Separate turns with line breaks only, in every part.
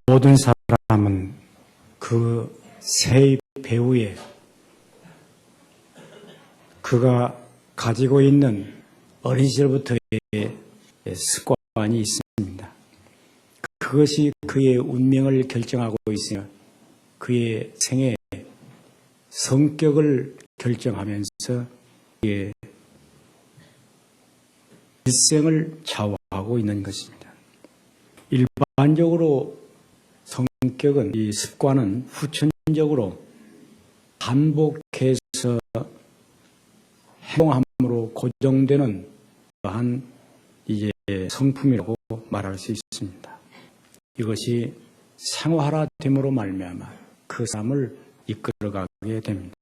모든 사람은 그 새 배우에 그가 가지고 있는 어린 시절부터의 습관이 있습니다. 그것이 그의 운명을 결정하고 있으며 그의 생애 성격을 결정하면서 그의 일생을 좌우하고 있는 것입니다. 일반적으로 성격은, 이 습관은 후천적으로 반복해서 행동함으로 고정되는 그러한 이제 성품이라고 말할 수 있습니다. 이것이 생활화됨으로 말미암아 그 사람을 이끌어가게 됩니다.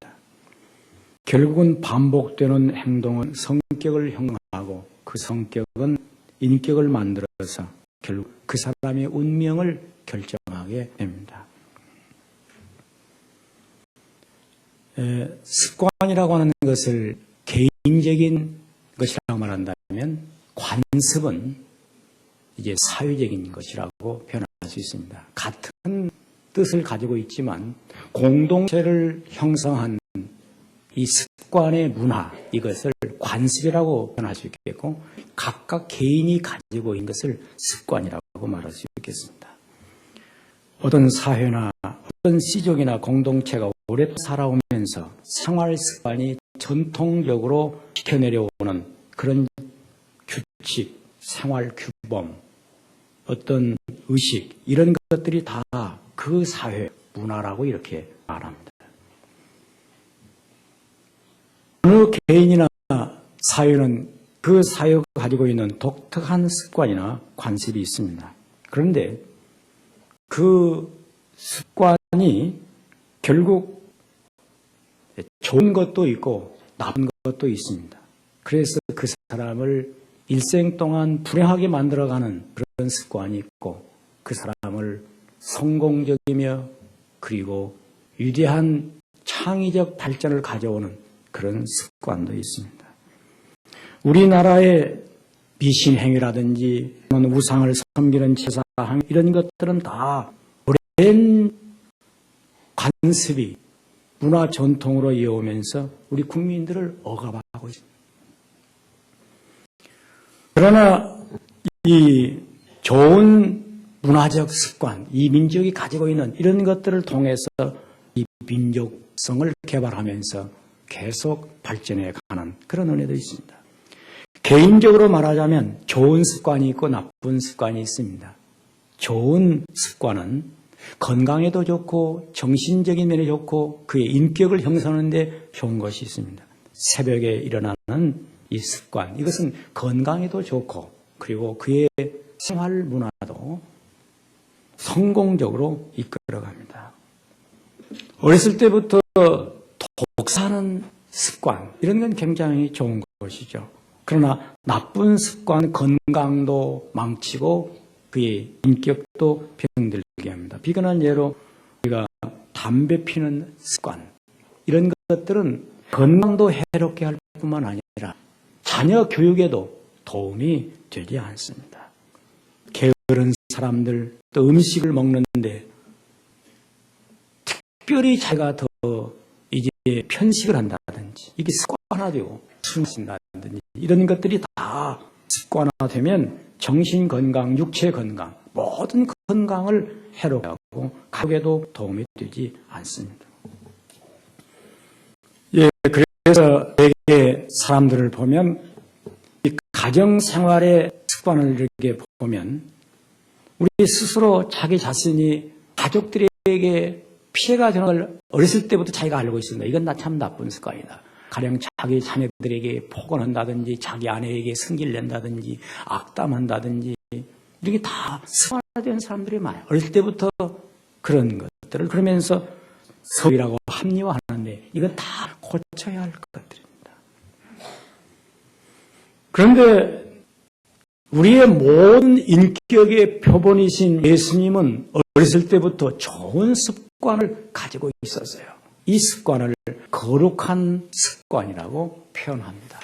결국은 반복되는 행동은 성격을 형성하고 그 성격은 인격을 만들어서 결국 그 사람의 운명을 결정하게 됩니다. 습관이라고 하는 것을 개인적인 것이라고 말한다면 관습은 이제 사회적인 것이라고 표현할 수 있습니다. 같은 뜻을 가지고 있지만 공동체를 형성한 이 습관의 문화, 이것을 관습이라고 표현할 수 있겠고 각각 개인이 가지고 있는 것을 습관이라고 말할 수 있겠습니다. 어떤 사회나 어떤 시족이나 공동체가 오래 살아오면서 생활 습관이 전통적으로 지켜내려오는 그런 규칙, 생활 규범, 어떤 의식, 이런 것들이 다 그 사회 문화라고 이렇게 말합니다. 어느 개인이나 사회는 그 사회가 가지고 있는 독특한 습관이나 관습이 있습니다. 그런데 그 습관이 결국 좋은 것도 있고 나쁜 것도 있습니다. 그래서 그 사람을 일생 동안 불행하게 만들어가는 그런 습관이 있고 그 사람을 성공적이며 그리고 위대한 창의적 발전을 가져오는 그런 습관도 있습니다. 우리나라의 미신행위라든지 우상을 섬기는 제사행 이런 것들은 다 오랜 관습이 문화 전통으로 이어오면서 우리 국민들을 억압하고 있습니다. 그러나 이 좋은 문화적 습관, 이 민족이 가지고 있는 이런 것들을 통해서 이 민족성을 개발하면서 계속 발전해 가는 그런 은혜도 있습니다. 개인적으로 말하자면 좋은 습관이 있고 나쁜 습관이 있습니다. 좋은 습관은 건강에도 좋고 정신적인 면에 좋고 그의 인격을 형성하는 데 좋은 것이 있습니다. 새벽에 일어나는 이 습관, 이것은 건강에도 좋고 그리고 그의 생활 문화도 성공적으로 이끌어갑니다. 어렸을 때부터 독서하는 습관, 이런 건 굉장히 좋은 것이죠. 그러나 나쁜 습관, 건강도 망치고 그의 인격도 병들게 합니다. 비근한 예로 우리가 담배 피는 습관, 이런 것들은 건강도 해롭게 할 뿐만 아니라 자녀 교육에도 도움이 되지 않습니다. 게으른 사람들, 또 음식을 먹는데 특별히 자기가 더 이제 편식을 한다든지 이게 습관화되고 술 마신다든지 이런 것들이 다 습관화되면 정신 건강, 육체 건강, 모든 건강을 해롭게 하고 가족에도 도움이 되지 않습니다. 예, 그래서 대개 사람들을 보면 이 가정 생활의 습관을 이렇게 보면 우리 스스로 자기 자신이 가족들에게 피해가 되는 걸 어렸을 때부터 자기가 알고 있습니다. 이건 나 참 나쁜 습관이다. 가령 자기 자녀들에게 폭언한다든지 자기 아내에게 승질 낸다든지 악담한다든지 이렇게 다 습관화된 사람들이 많아요. 어렸을 때부터 그런 것들을 그러면서 서비라고 합리화하는데 이건 다 고쳐야 할 것들입니다. 그런데 우리의 모든 인격의 표본이신 예수님은 어렸을 때부터 좋은 습관을 가지고 있었어요. 이 습관을 거룩한 습관이라고 표현합니다.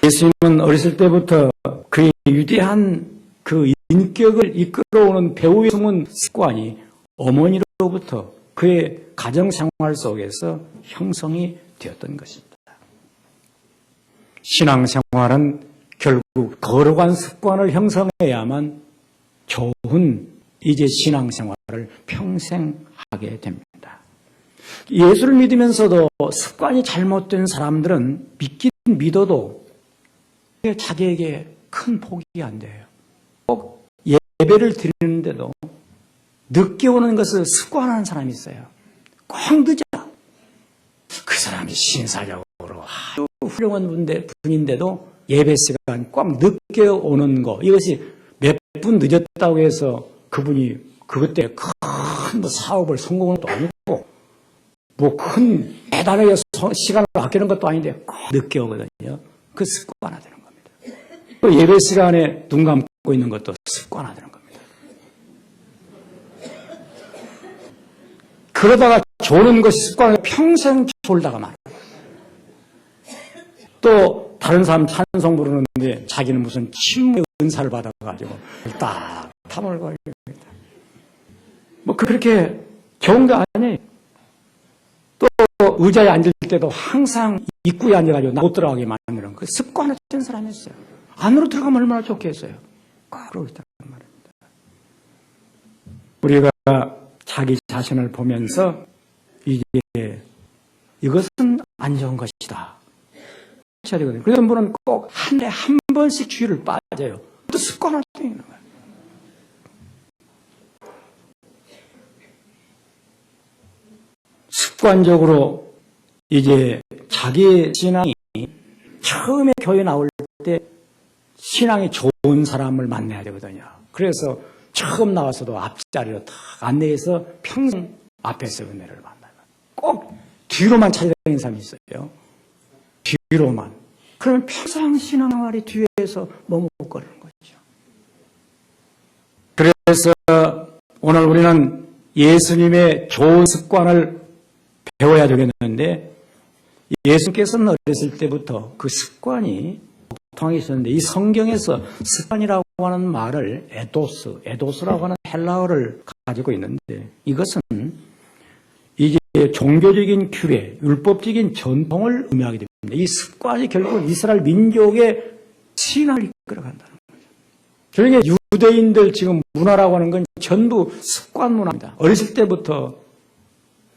예수님은 어렸을 때부터 그의 위대한 그 인격을 이끌어오는 배우의 숨은 습관이 어머니로부터 그의 가정생활 속에서 형성이 되었던 것입니다. 신앙생활은 결국 거룩한 습관을 형성해야만 좋은 이제 신앙생활을 평생 하게 됩니다. 예수를 믿으면서도 습관이 잘못된 사람들은 믿긴 믿어도 자기에게 큰 복이 안 돼요. 꼭 예배를 드리는데도 늦게 오는 것을 습관하는 사람이 있어요. 꼭 늦어. 그 사람이 신사적으로 아주 훌륭한 분인데도 예배 시간 꼭 늦게 오는 거, 이것이 몇 분 늦었다고 해서 그분이 그것 때문에 큰 사업을 성공한 것도 아니고 뭐 큰 대단하게 시간을 아끼는 것도 아닌데 꼭 늦게 오거든요. 그 습관화되는 겁니다. 또 예배 시간에 눈 감고 있는 것도 습관화되는 겁니다. 그러다가 조는 것이 습관을 평생 졸다가 말아요. 또 다른 사람 찬송 부르는데 자기는 무슨 침의 은사를 받아가지고 딱 탐을 걸립니다. 뭐 그렇게 좋은 거 아니에요. 또 의자에 앉을 때도 항상 입구에 앉아가지고 못 들어가게 만드는 그 습관을 된 사람이 있어요. 안으로 들어가면 얼마나 좋겠어요. 그러고 있다는 말입니다. 우리가 자기 자신을 보면서 이게 이것은 안 좋은 것이다. 그런 분은 꼭 한 달에 한 번씩 주의를 빠져요. 또 습관을 들이는 거예요. 습관적으로 이제 자기 신앙이 처음에 교회 나올 때 신앙이 좋은 사람을 만나야 되거든요. 그래서 처음 나와서도 앞자리로 탁 안내해서 평생 앞에서 은혜를 만나요. 꼭 뒤로만 찾아다니는 사람이 있어요. 뒤로만. 그러면 평생 신앙생활이 뒤에서 머뭇거리는 거죠. 그래서 오늘 우리는 예수님의 좋은 습관을 배워야 되겠는데, 예수님께서는 어렸을 때부터 그 습관이 통하게 있었는데, 이 성경에서 습관이라고 하는 말을 에도스라고 하는 헬라어를 가지고 있는데, 이것은 이제 종교적인 규례, 율법적인 전통을 의미하게 됩니다. 이 습관이 결국 이스라엘 민족의 신앙을 이끌어간다는 거죠. 저녁에 유대인들 지금 문화라고 하는 건 전부 습관 문화입니다. 어렸을 때부터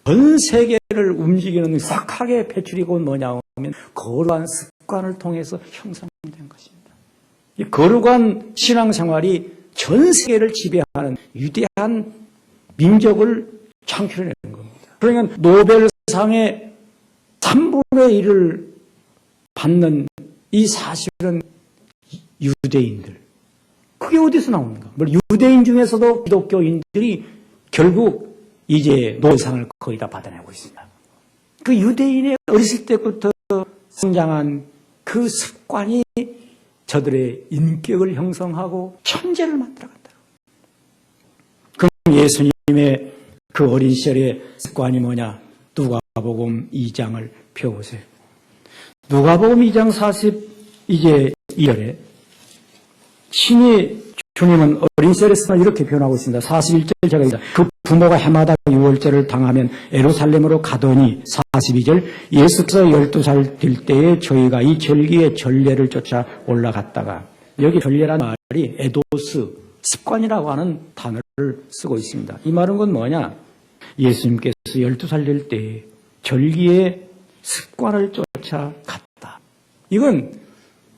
전 세계를 움직이는 싹하게 배출이 곧 뭐냐 하면 거룩한 습관을 통해서 형성된 것입니다. 이 거룩한 신앙생활이 전 세계를 지배하는 위대한 민족을 창출해낸 겁니다. 그러니까 노벨상의 3분의 1을 받는 이 사실은 유대인들. 그게 어디서 나오는가? 유대인 중에서도 기독교인들이 결국 이제 노벨상을 거의 다 받아내고 있습니다. 그 유대인의 어렸을 때부터 성장한 그 습관이 저들의 인격을 형성하고 천재를 만들어간다. 그럼 예수님의 그 어린 시절의 습관이 뭐냐? 누가복음 2장을 펴보세요. 누가복음 2장 42절에 신이 주님은 어린 시절에서 이렇게 표현하고 있습니다. 41절 제가 읽습니다. 그 부모가 해마다 유월절을 당하면 예루살렘으로 가더니 42절 예수께서 12살 될 때에 저희가 이 절기의 전례를 쫓아 올라갔다가 여기 전례라는 말이 에도스, 습관이라고 하는 단어를 쓰고 있습니다. 이 말은 건 뭐냐? 예수님께서 12살 될 때 절기의 습관을 쫓아갔다. 이건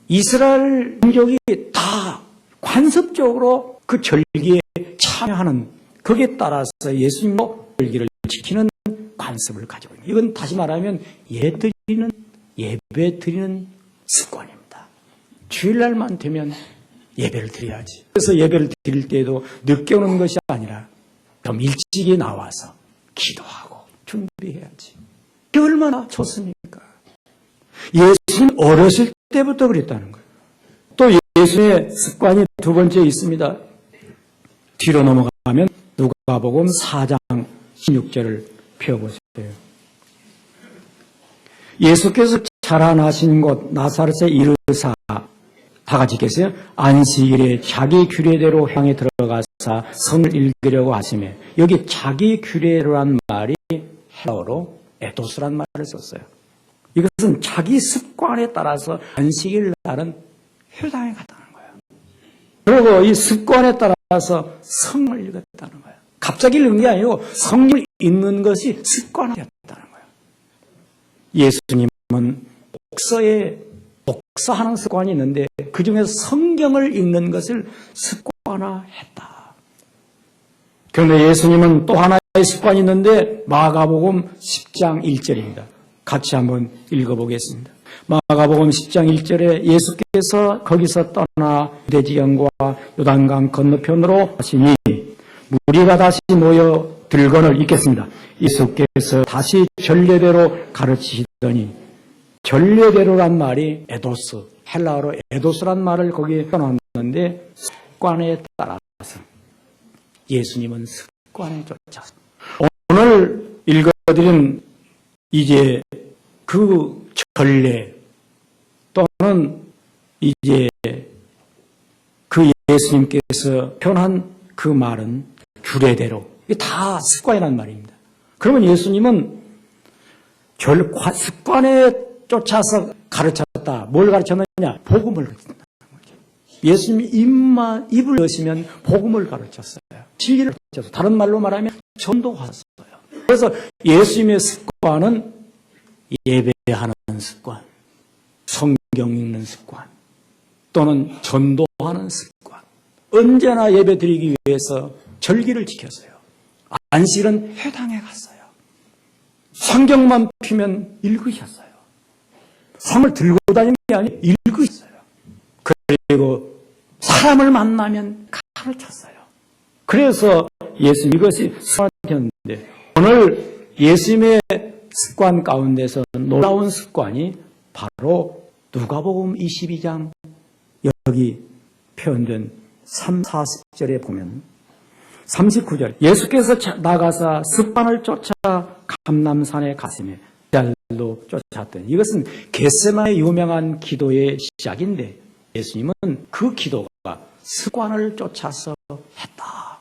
이스라엘 민족이 다 관습적으로 그 절기에 참여하는, 거기에 따라서 예수님도 절기를 지키는 관습을 가지고 있는, 이건 다시 말하면 예배 드리는 습관입니다. 주일날만 되면 예배를 드려야지. 그래서 예배를 드릴 때에도 늦게 오는 것이 아니라 좀 일찍이 나와서 기도하고 준비해야지. 그게 얼마나 좋습니까? 예수님 어렸을 때부터 그랬다는 거예요. 또 예수의 습관이 두 번째 있습니다. 뒤로 넘어가면 누가복음 4장 16절을 펴보세요. 예수께서 자라나신 곳 나사렛에 이르사 다 같이 읽겠어요. 안식일에 자기 규례대로 향에 들어가서 성을 읽으려고 하시며, 여기 자기 규례로란 말이 헬라어로 에도스란 말을 썼어요. 이것은 자기 습관에 따라서 안식일 날은 회당에 갔다는 거예요. 그리고 이 습관에 따라서 성을 읽었다는 거예요. 갑자기 읽는 게 아니고 성을 읽는 것이 습관이 되었다는 거예요. 예수님은 복사하는 습관이 있는데 그 중에서 성경을 읽는 것을 습관화했다. 그런데 예수님은 또 하나의 습관이 있는데 마가복음 10장 1절입니다. 같이 한번 읽어보겠습니다. 마가복음 10장 1절에 예수께서 거기서 떠나 유대지경과 요단강 건너편으로 하시니 무리가 다시 모여 들건을 읽겠습니다. 예수께서 다시 전례대로 가르치시더니, 전례대로란 말이 에도스, 헬라어로 에도스란 말을 거기에 써놨는데 습관에 따라서 예수님은 습관에 쫓아서 오늘 읽어드린 이제 그 전례 또는 이제 그 예수님께서 표현한 그 말은 규례대로, 이게 다 습관이라는 말입니다. 그러면 예수님은 습관에 쫓아서 가르쳤다. 뭘 가르쳤느냐? 복음을 가르쳤다는 거죠. 예수님이 입을 여시면 복음을 가르쳤어요. 진리를 가르쳤어요. 다른 말로 말하면 전도하셨어요. 그래서 예수님의 습관은 예배하는 습관, 성경 읽는 습관, 또는 전도하는 습관. 언제나 예배 드리기 위해서 절기를 지켰어요. 안식일은 회당에 갔어요. 성경만 피면 읽으셨어요. 성을 들고 다니는 게 아니고 읽으셨어요. 그리고 사람을 만나면 가르쳤어요. 그래서 예수님 이것이 습관이었는데, 오늘 예수님의 습관 가운데서 놀라운 습관이 바로 누가복음 22장 여기 표현된 3, 40절에 보면 39절, 예수께서 나가사 습관을 쫓아 감람산에 가시며 달로 쫓았더니, 이것은 겟세마의 유명한 기도의 시작인데 예수님은 그 기도가 습관을 쫓아서 했다.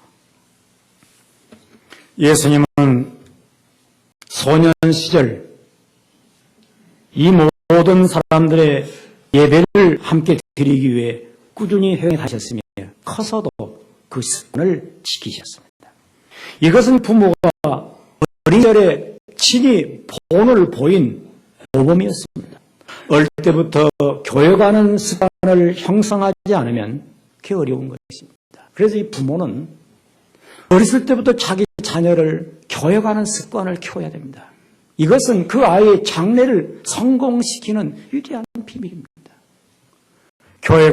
예수님은 소년 시절 이 모든 사람들의 예배를 함께 드리기 위해 꾸준히 행하셨으며 커서도 그 습관을 지키셨습니다. 이것은 부모가 어린 시절에 친히 본을 보인 모범이었습니다. 어릴 때부터 교회 가는 습관을 형성하지 않으면 그게 어려운 것입니다. 그래서 이 부모는 어렸을 때부터 자기 자녀를 교회 가는 습관을 키워야 됩니다. 이것은 그 아이의 장래를 성공시키는 위대한 비밀입니다. 교회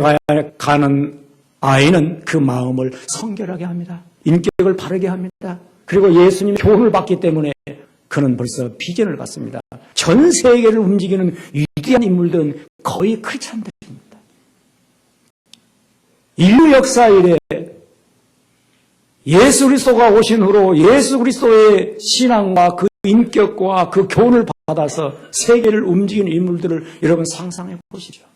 가는 아이는 그 마음을 성결하게 합니다. 인격을 바르게 합니다. 그리고 예수님의 교훈을 받기 때문에 그는 벌써 비전을 갖습니다. 전 세계를 움직이는 위대한 인물들은 거의 크리스찬들입니다. 인류 역사 이래 예수 그리스도가 오신 후로 예수 그리스도의 신앙과 그 인격과 그 교훈을 받아서 세계를 움직이는 인물들을 여러분 상상해 보시죠.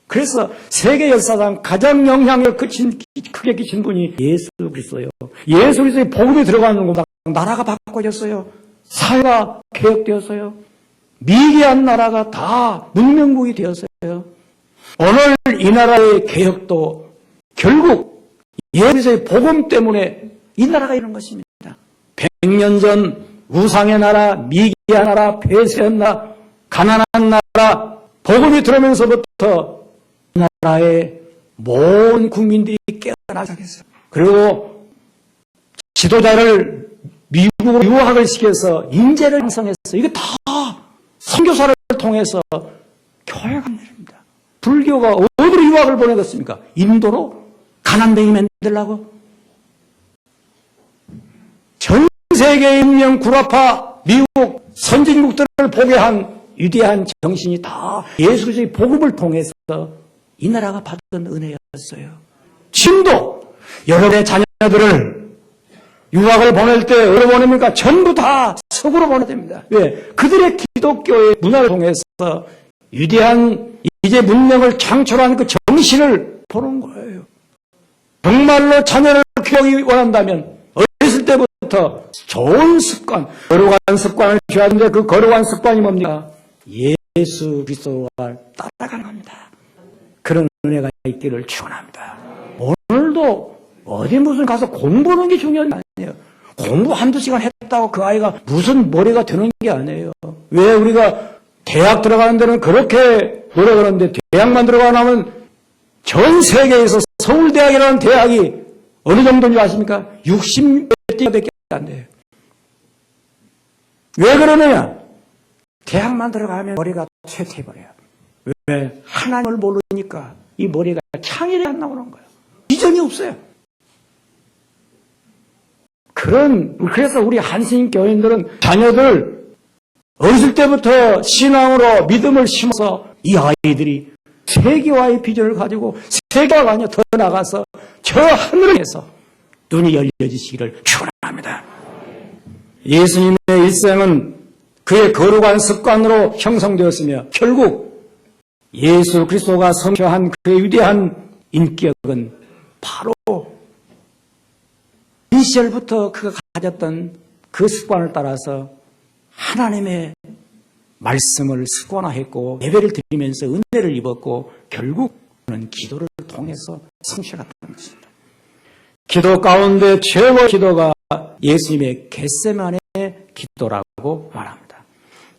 그래서 세계 역사상 가장 영향력을 크게 끼친 분이 예수 그리스도예요. 예수 그리스도의 복음이 들어가는 것보다 나라가 바꿔졌어요. 사회가 개혁되었어요. 미개한 나라가 다 문명국이 되었어요. 오늘 이 나라의 개혁도 결국 예수 그리스도의 복음 때문에 이 나라가 이런 것입니다. 100년 전 우상의 나라, 미개한 나라, 폐쇄한 나라, 가난한 나라, 복음이 들어오면서부터 이 나라의 모든 국민들이 깨어나기 시작했어요. 그리고 지도자를 미국으로 유학을 시켜서 인재를 양성했어요. 이게 다 선교사를 통해서 교회가 내립니다. 불교가 어디로 유학을 보내겠습니까? 인도로? 가난뱅이 만들라고? 전 세계 인명 구라파 미국 선진국들을 보게 한 위대한 정신이 다 예수 그리스도의 복음을 통해서 이 나라가 받은 은혜였어요. 지금도 여러분의 자녀들을 유학을 보낼 때 어디로 보냅니까? 전부 다 서구로 보내야 됩니다. 왜? 그들의 기독교의 문화를 통해서 위대한 이제 문명을 창출한 그 정신을 보는 거예요. 정말로 자녀를 키우기 원한다면 어렸을 때부터 좋은 습관, 거룩한 습관을 줘야 하는데 그 거룩한 습관이 뭡니까? 예수 그리스도와 따라가는 겁니다. 그런 은혜가 있기를 축원합니다. 오늘도 어디 무슨 가서 공부하는 게 중요한 게 아니에요. 공부 한두 시간 했다고 그 아이가 무슨 머리가 되는 게 아니에요. 왜 우리가 대학 들어가는 데는 그렇게 노력하는데 대학만 들어가면 전 세계에서 서울대학이라는 대학이 어느 정도인지 아십니까? 60몇 개밖에 안 돼요. 왜 그러느냐? 대학만 들어가면 머리가 쇠퇴해버려요. 왜? 하나님을 모르니까 이 머리가 창의력이 안 나오는 거예요. 비전이 없어요. 그래서 우리 한신 교인들은 자녀들 어렸을 때부터 신앙으로 믿음을 심어서 이 아이들이 세계화의 비전을 가지고 세계화가 아니라 더 나가서 저 하늘에서 눈이 열려지시기를 축원합니다. 예수님의 일생은 그의 거룩한 습관으로 형성되었으며 결국 예수 그리스도가 성취한 그의 위대한 인격은 바로 이 시절부터 그가 가졌던 그 습관을 따라서 하나님의 말씀을 습관화했고 예배를 드리면서 은혜를 입었고 결국 그는 기도를 통해서 성취했다는 것입니다. 기도 가운데 최고의 기도가 예수님의 겟세마네 기도라고 말합니다.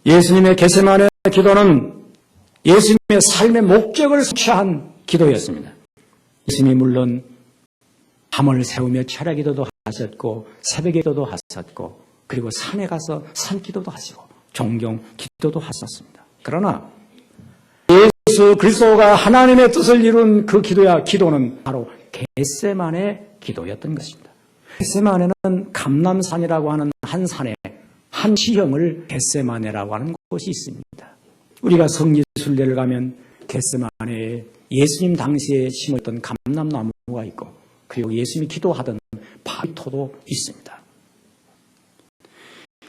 예수님의 겟세마네 기도는 예수님의 삶의 목적을 성취한 기도였습니다. 예수님이 물론 밤을 새우며 철야 기도도 하셨고 새벽 기도도 하셨고 그리고 산에 가서 산 기도도 하시고 종종 기도도 하셨습니다. 그러나 예수 그리스도가 하나님의 뜻을 이룬 그 기도는 바로 겟세마네 기도였던 것입니다. 겟세마네는 감람산이라고 하는 한 산에 한 지형을 겟세마네라고 하는 곳이 있습니다. 우리가 성지순례를 가면 겟세마네에 예수님 당시에 심었던 감람나무가 있고 그리고 예수님이 기도하던 바위토도 있습니다.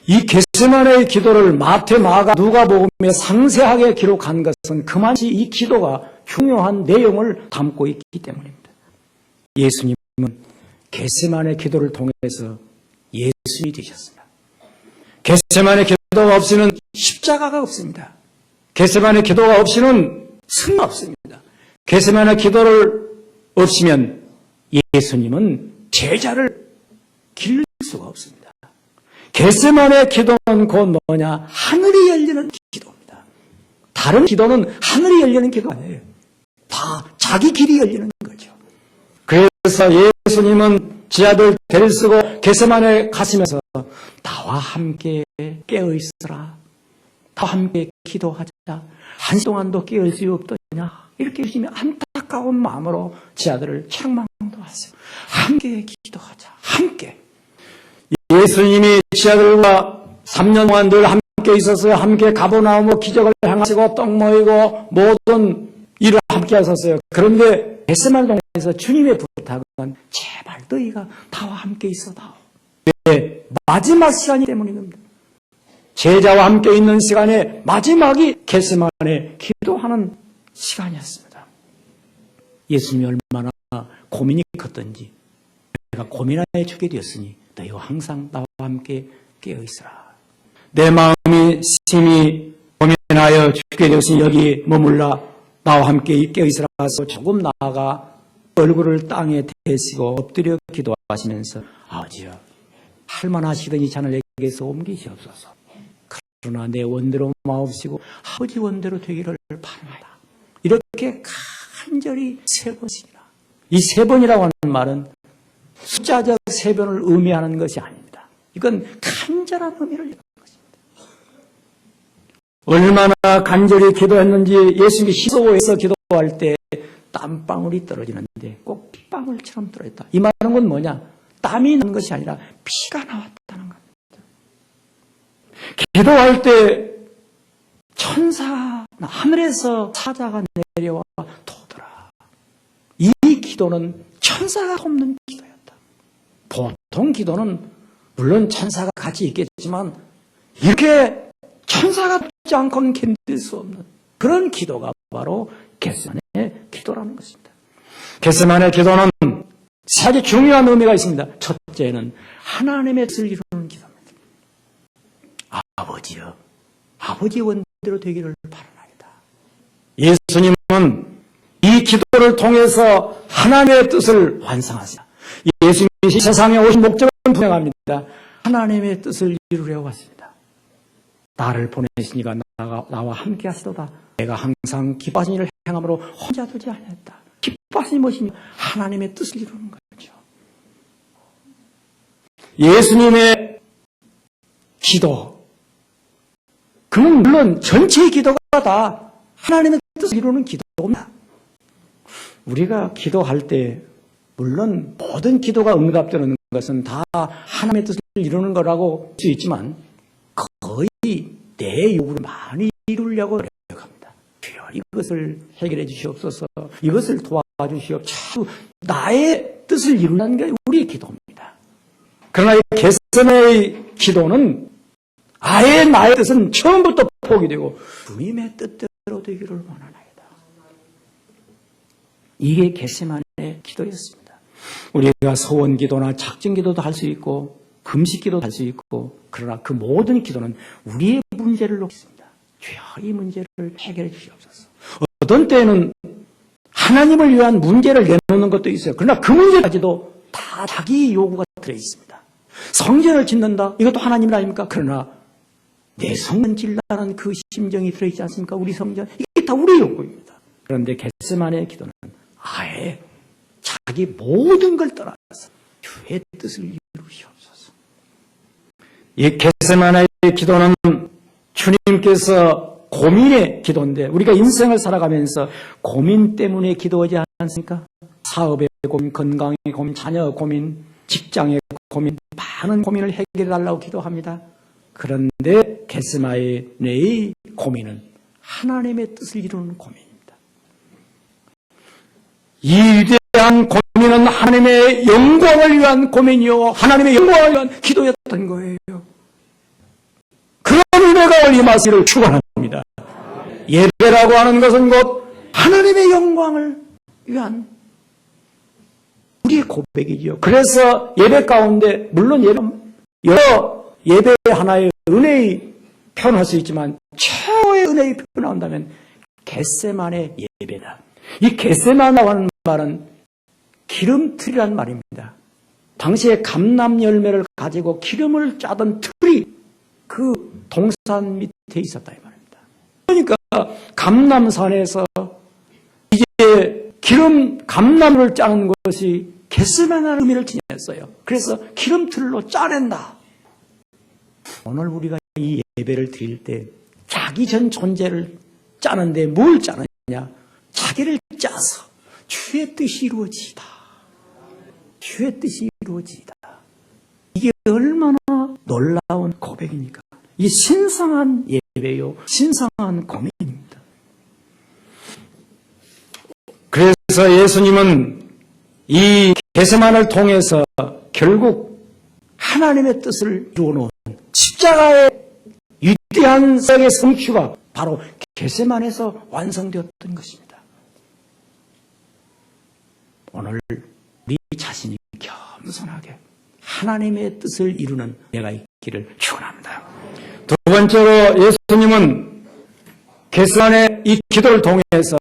이 겟세마네의 기도를 마태, 마가, 누가복음에 상세하게 기록한 것은 그만치 이 기도가 중요한 내용을 담고 있기 때문입니다. 예수님은 겟세마네 기도를 통해서 예수님이 되셨습니다. 겟세마네 기도가 없이는 십자가가 없습니다. 겟세마네 기도가 없이는 승리가 없습니다. 겟세마네 기도를 없이면 예수님은 제자를 기를 수가 없습니다. 겟세마네 기도는 곧 뭐냐? 하늘이 열리는 기도입니다. 다른 기도는 하늘이 열리는 기도가 아니에요. 다 자기 길이 열리는 거죠. 그래서 예수님은 지하들 대를 쓰고 겟세마네 가시면서 나와 함께 깨어있으라. 나와 함께 기도하자. 한 시간 동안도 깨어있을 수 없더냐. 이렇게 주시면 안타까운 마음으로 지하들을 책망도 하세요. 함께 기도하자. 함께. 예수님이 지하들과 3년 동안 늘 함께 있었어요. 함께 가버나움으로 기적을 행하시고 떡 모이고 모든 일을 함께 하셨어요. 그런데 겟세마네 동에서 주님의 부탁은 제발 너희가 나와 함께 있어다오. 왜? 마지막 시간이 때문인 겁니다. 제자와 함께 있는 시간에 마지막이 겟세마네 기도하는 시간이었습니다. 예수님이 얼마나 고민이 컸던지 내가 고민하여 주게 되었으니 너희와 항상 나와 함께 깨어있으라. 내 마음이 심히 고민하여 죽게 되었으니 여기 머물라. 나와 함께 깨어있으라서 조금 나아가 얼굴을 땅에 대시고 엎드려 기도하시면서 아버지여 할만하시더니 자녀에게서 옮기시옵소서. 그러나 내 원대로 마옵시고 아버지 원대로 되기를 바랍니다. 이렇게 간절히 3번씩이나. 이 3번이라고 하는 말은 숫자적 3번을 의미하는 것이 아닙니다. 이건 간절한 의미를 얘기하는 것입니다. 얼마나 간절히 기도했는지 예수님이 시소에서 기도할 때 땀방울이 떨어지는데 꼭 핏방울처럼 떨어졌다. 이 말은 건 뭐냐? 땀이 나는 것이 아니라 피가 나왔다는 겁니다. 기도할 때 천사, 하늘에서 사자가 내려와 도더라. 이 기도는 천사가 돕는 기도였다. 보통 기도는 물론 천사가 같이 있겠지만 이렇게 천사가 돕지 않고는 견딜 수 없는 그런 기도가 바로 겟세마네 기도라는 것입니다. 겟세마네 기도는 세 가지 중요한 의미가 있습니다. 첫째는 하나님의 뜻을 이루는 기도입니다. 아버지여, 아버지의 원대로 되기를 바라나이다. 예수님은 이 기도를 통해서 하나님의 뜻을 완성하시다. 예수님이 세상에 오신 목적은 분명합니다. 하나님의 뜻을 이루려고 왔습니다. 나를 보내시니가 나와 함께 하시도다. 내가 항상 기뻐하신 일을 행함으로 혼자 두지 않았다. 기뻐하시니 무엇이냐? 하나님의 뜻을 이루는 거죠. 예수님의 기도, 그건 물론 전체의 기도가 다 하나님의 뜻을 이루는 기도입니다. 우리가 기도할 때 물론 모든 기도가 응답되는 것은 다 하나님의 뜻을 이루는 거라고 할 수 있지만 거의 내 요구를 많이 이루려고 노력합니다. 주여 이것을 해결해 주시옵소서, 이것을 도와주시옵소서. 나의 뜻을 이루는 게 우리의 기도입니다. 그러나 이 겟세마네의 기도는 아예 나의 뜻은 처음부터 포기되고 주님의 뜻대로 되기를 원하나이다. 이게 겟세마네의 기도였습니다. 우리가 소원 기도나 작정 기도도 할 수 있고 금식 기도도 할 수 있고, 그러나 그 모든 기도는 우리의 문제를 놓습니다. 주여 이 문제를 해결해 주시옵소서. 어떤 때는 하나님을 위한 문제를 내놓는 것도 있어요. 그러나 그 문제까지도 다 자기 요구가 들어있습니다. 성전을 짓는다, 이것도 하나님 아닙니까? 그러나 내 성전 질라는 그 심정이 들어있지 않습니까? 우리 성전, 이게 다 우리 요구입니다. 그런데 겟세마네의 기도는 아예 자기 모든 걸 떠나서 주의 뜻을 이루시옵소서. 이 겟세마네의 기도는 주님께서 고민의 기도인데, 우리가 인생을 살아가면서 고민 때문에 기도하지 않습니까? 사업의 고민, 건강의 고민, 자녀 고민, 직장의 고민, 많은 고민을 해결해달라고 기도합니다. 그런데 겟세마네의 고민은 하나님의 뜻을 이루는 고민입니다. 이 위대한 고민은 하나님의 영광을 위한 고민이요, 하나님의 영광을 위한 기도였던 거예요. 그런 은혜가 임하시기를 축원합니다. 예배라고 하는 것은 곧 하나님의 영광을 위한 우리의 고백이지요. 그래서 예배 가운데 물론 여러 예배 하나의 은혜의 표현할 수 있지만 최고의 은혜의 표현 나온다면 겟세마네 예배다. 이 겟세마네라고 하는 말은 기름틀이란 말입니다. 당시에 감람 열매를 가지고 기름을 짜던 틀이 그 동산 밑에 있었다 이 말입니다. 그러니까 감람산에서 이제 감람을 짜는 것이 겟세마네라는 의미를 지녔어요. 그래서 기름틀로 짜낸다. 오늘 우리가 이 예배를 드릴 때 자기 전 존재를 짜는데 뭘 짜느냐? 자기를 짜서 주의 뜻이 이루어지다. 주의 뜻이 이루어지다. 이게 얼마나 놀라운 고백입니까? 이게 신성한 예배요, 신성한 고백입니다. 그래서 예수님은 이 겟세마네를 통해서 결국 하나님의 뜻을 이루어놓은 십자가의 위대한 사역의 성취가 바로 겟세마네에서 완성되었던 것입니다. 오늘 우리 자신이 겸손하게 하나님의 뜻을 이루는 내가 있기를 축원합니다. 두 번째로 예수님은 겟세마네 이 기도를 통해서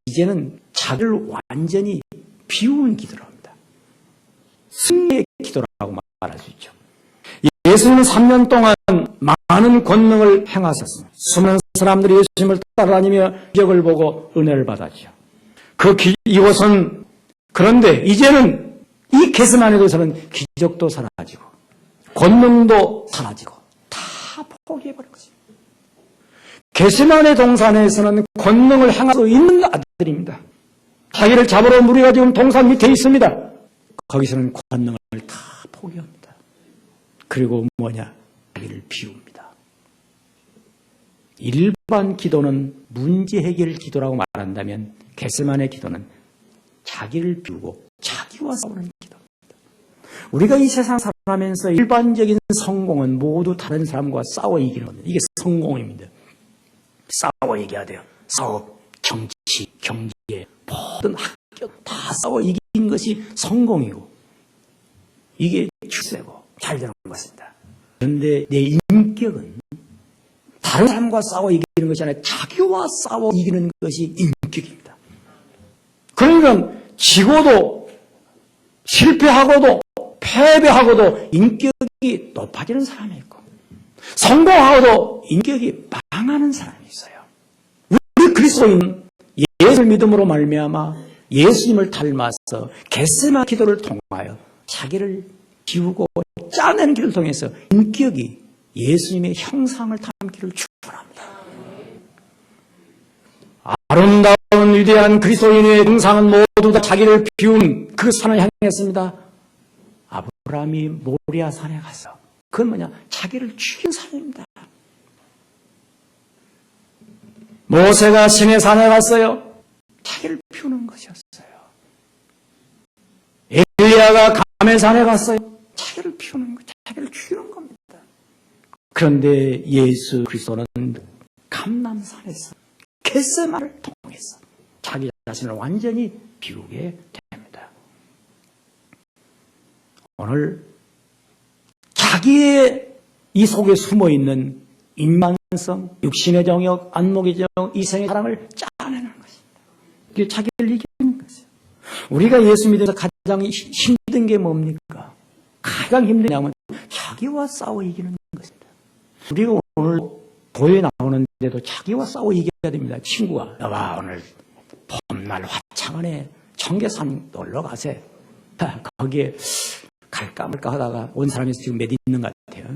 이제는 자기를 완전히 비우는 기도를 합니다. 승리의 기도라고 말할 수 있죠. 예수님은 3년 동안 많은 권능을 행하셨습니다. 수많은 사람들이 예수님을 따라다니며 기적을 보고 은혜를 받았죠. 이곳은 그런데 이제는 이 겟세마네에서는 기적도 사라지고 권능도 사라지고 다 포기해버린 것입니다. 겟세마네 동산에서는 권능을 행할 수 있는 아들입니다. 자기를 잡으러 무리가 지금 동산 밑에 있습니다. 거기서는 권능을 다 포기합니다. 그리고 뭐냐? 자기를 비웁니다. 일반 기도는 문제 해결 기도라고 말한다면 겟세마네 기도는 자기를 비우고 자기와 싸우는 기도입니다. 우리가 이 세상 살아가면서 일반적인 성공은 모두 다른 사람과 싸워 이기는 겁니다. 이게 성공입니다. 싸워 이겨야 돼요. 사업, 정치, 경제, 모든 학교 다 싸워 이긴 것이 성공이고 이게 출세고 잘 되는 것입니다. 그런데 내 인격은 다른 사람과 싸워 이기는 것이 아니라 자기와 싸워 이기는 것이 인격입니다. 그러니까 지고도 실패하고도 패배하고도 인격이 높아지는 사람이 있고 성공하고도 인격이 망하는 사람이 있어요. 우리 그리스도인 예수를 믿음으로 말미암아 예수님을 닮아서 겟세마네 기도를 통하여 자기를 비우고 짜내는 길을 통해서 인격이 예수님의 형상을 담기를 축원합니다. 아름다운 위대한 그리스도인의 형상은 모두 다 자기를 비운 그 산을 향했습니다. 아브라함이 모리아 산에 가서 그건 뭐냐? 자기를 죽인 산입니다. 모세가 시내 산에 갔어요. 자기를 비우는 것이었어요. 엘리야가 가멜산에 갔어요. 자기를 비우는 것, 자기를 죽이는 겁니다. 그런데 예수 그리스도는 감람산에서 겟세마네를 통해서 자기 자신을 완전히 비우게 됩니다. 오늘 자기의 이 속에 숨어있는 인만성, 육신의 정욕, 안목의 정욕, 이성의 사랑을 짜내는 것입니다. 이게 자기를 이기는 것이에요. 우리가 예수 믿어서 가장 힘든 게 뭡니까? 가장 힘든 게 뭐냐면 자기와 싸워 이기는 것입니다. 우리가 오늘 교회 나오는데도 자기와 싸워 이겨야 됩니다. 친구가 여봐 오늘 봄날 화창하네 청계산 놀러 가세. 거기에 갈까 말까 하다가 온 사람이 지금 몇 있는 것 같아요.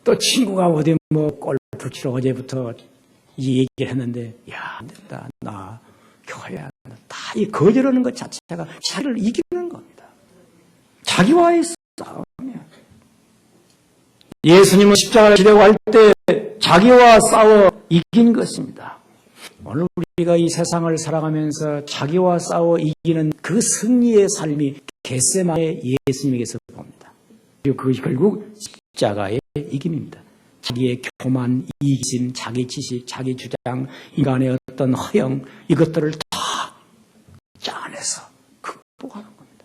또 친구가 어디 뭐 골프 치러 어제부터 이 얘기를 했는데 야 안 된다 나 교회 안 된다. 다 이 거절하는 것 자체가 자기를 이기는 겁니다. 자기와의 싸움이야. 예수님은 십자가를 지려고 할 때 자기와 싸워 이긴 것입니다. 오늘 우리가 이 세상을 살아가면서 자기와 싸워 이기는 그 승리의 삶이 겟세마네 예수님에게서 봅니다. 그리고 그것이 결국 십자가의 이김입니다. 자기의 교만, 이기심, 자기 지식, 자기 주장, 인간의 어떤 허영 이것들을 다 짜내서 극복하는 겁니다.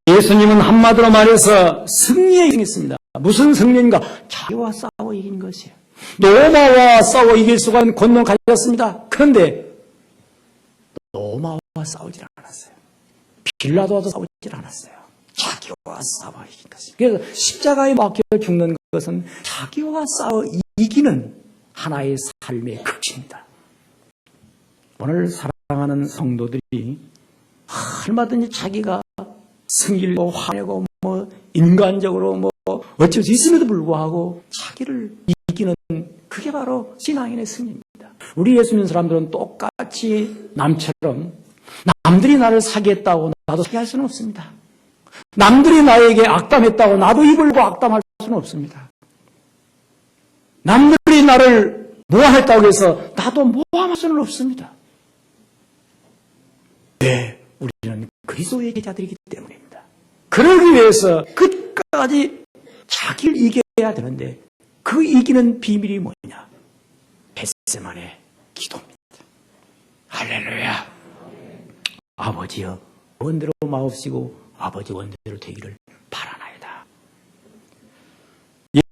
예수님은 한마디로 말해서 승리에 이겼습니다. 무슨 승리인가? 자기와 싸워 이긴 것이에요. 로마와 싸워 이길 수가 있는 권능을 가졌습니다. 그런데 로마와 싸우질 않았어요. 빌라도와도 싸우질 않았어요. 자기와 싸워 이긴 것입니다. 그래서 십자가에 막혀 죽는 것은 자기와 싸워 이기는 하나의 삶의 극치입니다. 오늘 사랑하는 성도들이 얼마든지 자기가 승리를 화내고 뭐 인간적으로 뭐 어쩔 수 있음에도 불구하고 자기를 이기는 그게 바로 신앙인의 승리입니다. 우리 예수 믿는 사람들은 똑같이 남처럼 남들이 나를 사기했다고 나도 사기할 수는 없습니다. 남들이 나에게 악담했다고 나도 입을 고 악담할 수는 없습니다. 남들이 나를 모함했다고 해서 나도 모함할 수는 없습니다. 네, 우리는 그리스도의 제자들이기 때문입니다. 그러기 위해서 끝까지 자기를 이겨야 되는데 그 이기는 비밀이 뭐냐? 겟세마네 기도입니다. 할렐루야. 아버지여 원대로 마옵시고 아버지 원대로 되기를 바라나이다.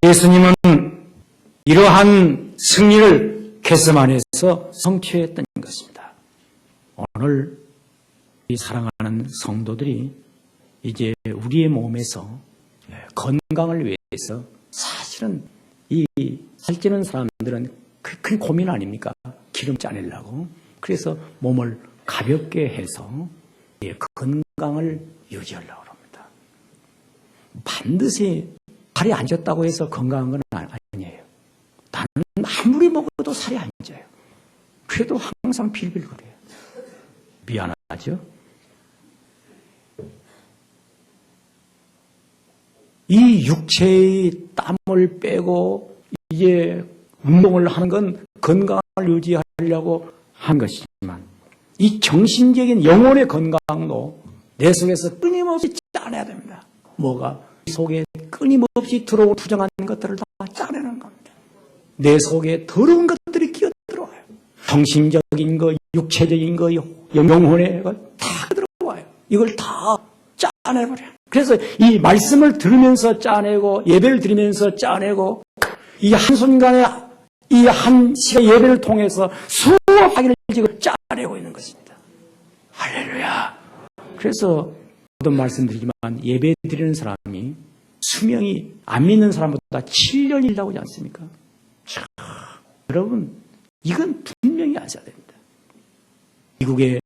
예수님은 이러한 승리를 겟세마네에서 성취했던 것입니다. 오늘 이 사랑하는 성도들이 이제 우리의 몸에서 건강을 위해서 사실은 이 살찌는 사람들은 큰 고민 아닙니까? 기름 짜내려고. 그래서 몸을 가볍게 해서 건강을 유지하려고 합니다. 반드시 살이 안 쪘다고 해서 건강한 건 아니에요. 나는 아무리 먹어도 살이 안 쪄요. 그래도 항상 빌빌거려요. 미안하죠? 이 육체의 땀을 빼고 이제 운동을 하는 건 건강을 유지하려고 한 것이지만 이 정신적인 영혼의 건강도 내 속에서 끊임없이 짜내야 됩니다. 뭐가? 속에 끊임없이 들어오고 부정한 것들을 다 짜내는 겁니다. 내 속에 더러운 것들이 끼어들어와요. 정신적인 거, 육체적인 거, 영혼의 것 다 들어와요. 이걸 다 짜내버려요. 그래서 이 말씀을 들으면서 짜내고 예배를 드리면서 짜내고 이 한순간에 이 한 시간 예배를 통해서 수업하기를 지금 짜내고 있는 것입니다. 할렐루야. 그래서 모든 말씀드리지만 예배 드리는 사람이 수명이 안 믿는 사람보다 7년이 일다고 하지 않습니까? 자, 여러분 이건 분명히 아셔야 됩니다. 미국의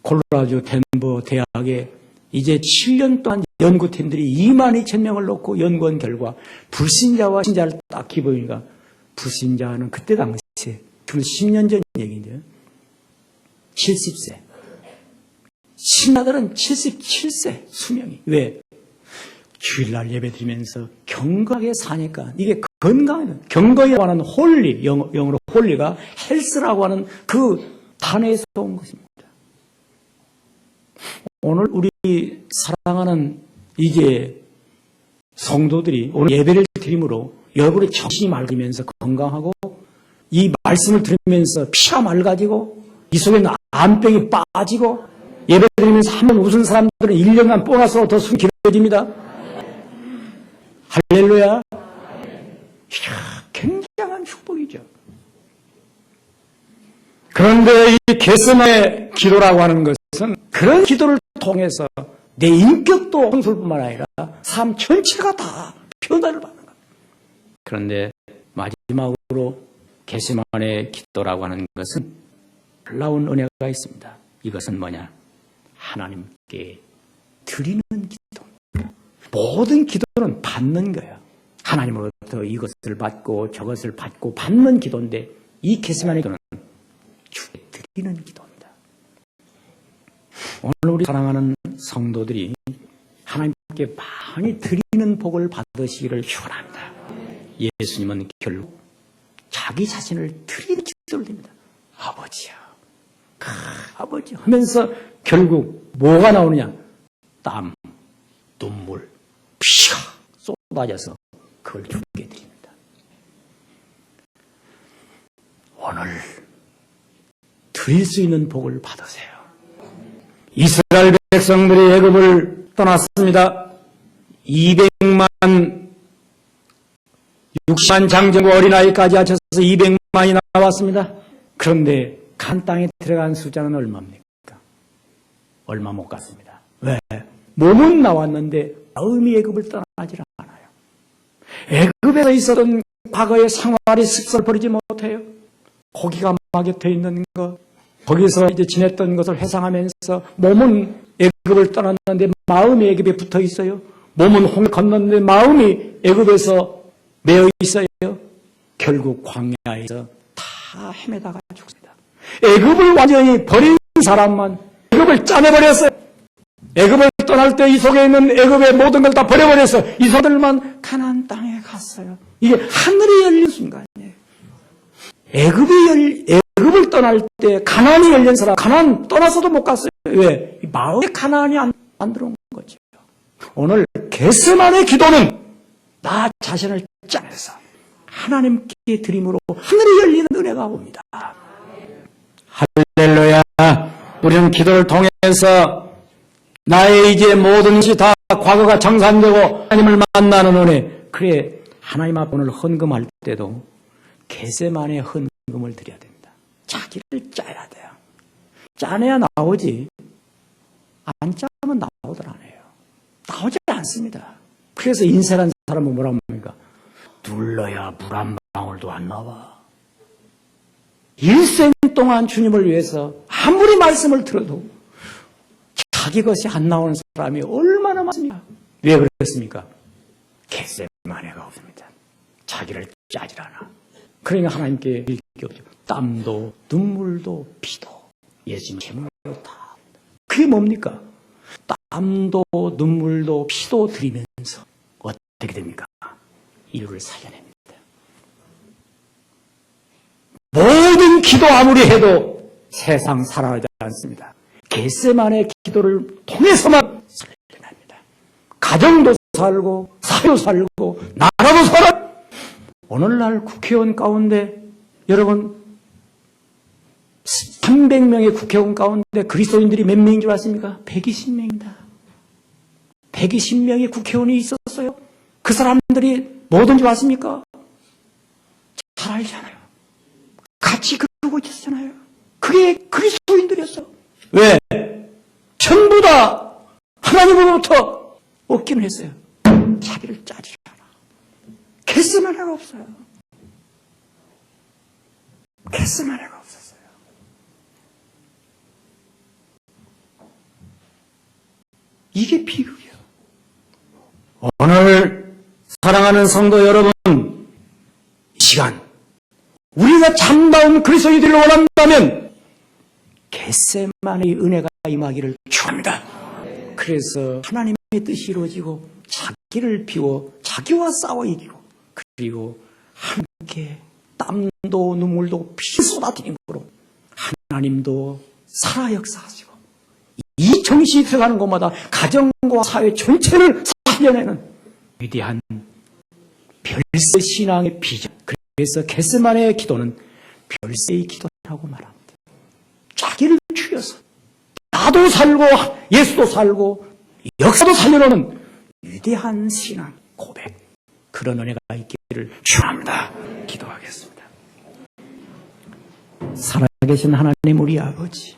콜로라도 덴버 대학에 이제 7년 동안 연구팀들이 22,000명을 놓고 연구한 결과 불신자와 신자를 딱 기보니까 불신자는 그때 당시에 10년 전 얘기인데요. 70세. 신자들은 77세 수명이. 왜? 주일날 예배드리면서 경건하게 사니까 이게 건강해요. 경건이라고 하는 홀리, 영어로 홀리가 헬스라고 하는 그 단어에서 온 것입니다. 오늘 우리 사랑하는 이제 성도들이 오늘 예배를 드림으로 여러분의 정신이 맑으면서 건강하고 이 말씀을 들으면서 피가 맑아지고 이 속에는 암병이 빠지고 예배 드리면서 한번 웃은 사람들은 1년간 보너스로 더 숨이 길어집니다. 할렐루야. 이야, 굉장한 축복이죠. 그런데 이 겟세마네 기도라고 하는 것은 그런 기도를 통해서 내 인격도 성술뿐만 아니라 삶 전체가 다 변화를 받는 겁니다. 그런데 마지막으로 겟세마네 기도라고 하는 것은 놀라운 은혜가 있습니다. 이것은 뭐냐? 하나님께 드리는 기도. 모든 기도는 받는 거예요. 하나님으로부터 이것을 받고 저것을 받고 받는 기도인데 이 겟세마네 기도는 주께 드리는 기도입니다. 오늘 우리 사랑하는 성도들이 하나님께 많이 드리는 복을 받으시기를 축원합니다. 예수님은 결국 자기 자신을 드리는 기도를 드립니다. 아버지야, 아버지 하면서 결국 뭐가 나오느냐? 땀, 눈물, 피가 쏟아져서 그걸 주께 드립니다. 오늘 드릴 수 있는 복을 받으세요. 이스라엘 백성들이 애굽을 떠났습니다. 200만 60만 장정과 어린아이까지 합쳐서 200만이 나왔습니다. 그런데 간 땅에 들어간 숫자는 얼마입니까? 얼마 못 갔습니다. 왜? 몸은 나왔는데 마음이 애굽을 떠나질 않아요. 애굽에서 있었던 과거의 생활의 습성을 버리지 못해요. 고기가 막혀져 있는 것, 거기서 이제 지냈던 것을 회상하면서 몸은 애굽을 떠났는데 마음이 애굽에 붙어 있어요. 몸은 홍해 건넜는데 마음이 애굽에서 매어 있어요. 결국 광야에서 다 헤매다가 죽습니다. 애굽을 완전히 버린 사람만 애굽을 짜내버렸어요. 애굽을 떠날 때 이 속에 있는 애굽의 모든 걸 다 버려버렸어요. 이 사람들만 가나안 땅에 갔어요. 이게 하늘이 열린 순간이에요. 애굽을 떠날 때 가나안이 열린 사람, 가나안 떠나서도 못 갔어요. 왜? 마음에 가나안이 안 들어온 거죠. 오늘 겟세마네 기도는 나 자신을 짜내서 하나님께 드림으로 하늘이 열리는 은혜가 옵니다. 할렐루야. 우리는 기도를 통해서 나의 이제 모든 것이 다 과거가 정산되고 하나님을 만나는 은혜. 그래, 하나님 앞에 오늘 헌금할 때도 겟세마네 헌금을 드려야 됩니다. 자기를 짜야 돼요. 짜내야 나오지. 안 짜면 나오들 않아요. 나오지 않습니다. 그래서 인생한 사람은 뭐라고 합니까? 눌러야 물 한 방울도 안 나와. 일생 동안 주님을 위해서 아무리 말씀을 들어도 자기 것이 안 나오는 사람이 얼마나 많습니까? 왜 그렇습니까? 겟세마네가 없습니다. 자기를 짜질 않아. 그러니까 하나님께 일게 없죠. 땀도 눈물도 피도 예수님 제물로 다. 그게 뭡니까? 땀도 눈물도 피도 드리면서 어떻게 됩니까? 인류를 살려냅니다. 모든 기도 아무리 해도 세상 살아나지 않습니다. 겟세마네 기도를 통해서만 살려냅니다. 가정도 살고 사회도 살고 나라도 살아. 오늘날 국회의원 가운데 여러분 300명의 국회의원 가운데 그리스도인들이 몇 명인 줄 아십니까? 120명입니다. 120명의 국회의원이 있었어요. 그 사람들이 뭐든지 아십니까? 잘 알잖아요. 같이 그러고 있었잖아요. 그게 그리스도인들이었어. 왜? 전부 다 하나님으로부터 얻기는 했어요. 자기를 짜지 않아. 개슴한 애가 없어요. 개슴한 애가 없었어요. 이게 비극이에요. 오늘 사랑하는 성도 여러분, 이 시간 우리가 참다운 그리스도인들을 원한다면 겟세마네의 은혜가 임하기를 축원합니다. 그래서 하나님의 뜻이 이루어지고 자기를 비워 자기와 싸워 이기고 그리고 함께 땀도 눈물도 피 쏟아뜨림으로 하나님도 살아 역사하시고 이 정신이 들어가는 곳마다 가정과 사회 전체를 살려내는 위대한 별세 신앙의 비전. 그래서 겟세마네의 기도는 별세의 기도라고 말합니다. 자기를 죽여서 나도 살고 예수도 살고 역사도 살려놓는 위대한 신앙 고백, 그런 은혜가 있기를 축원합니다. 기도하겠습니다. 살아계신 하나님 우리 아버지,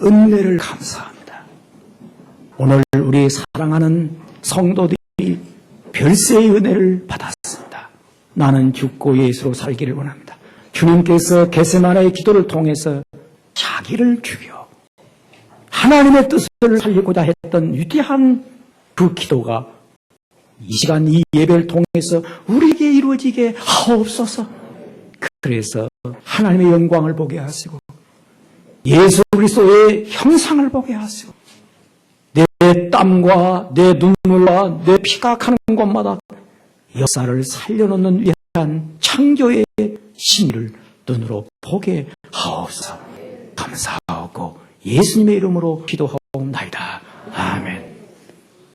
은혜를 감사합니다. 오늘 우리 사랑하는 성도들이 별세의 은혜를 받았습니다. 나는 죽고 예수로 살기를 원합니다. 주님께서 겟세마네의 기도를 통해서 자기를 죽여 하나님의 뜻을 살리고자 했던 위대한 그 기도가 이 시간 이 예배를 통해서 우리에게 이루어지게 하옵소서. 그래서 하나님의 영광을 보게 하시고 예수 그리스도의 형상을 보게 하시고 내 땀과 내 눈물과 내 피가 가는 곳마다 역사를 살려놓는 위대한 창조의 신의를 눈으로 보게 하옵소서. 감사하고 예수님의 이름으로 기도하옵소서.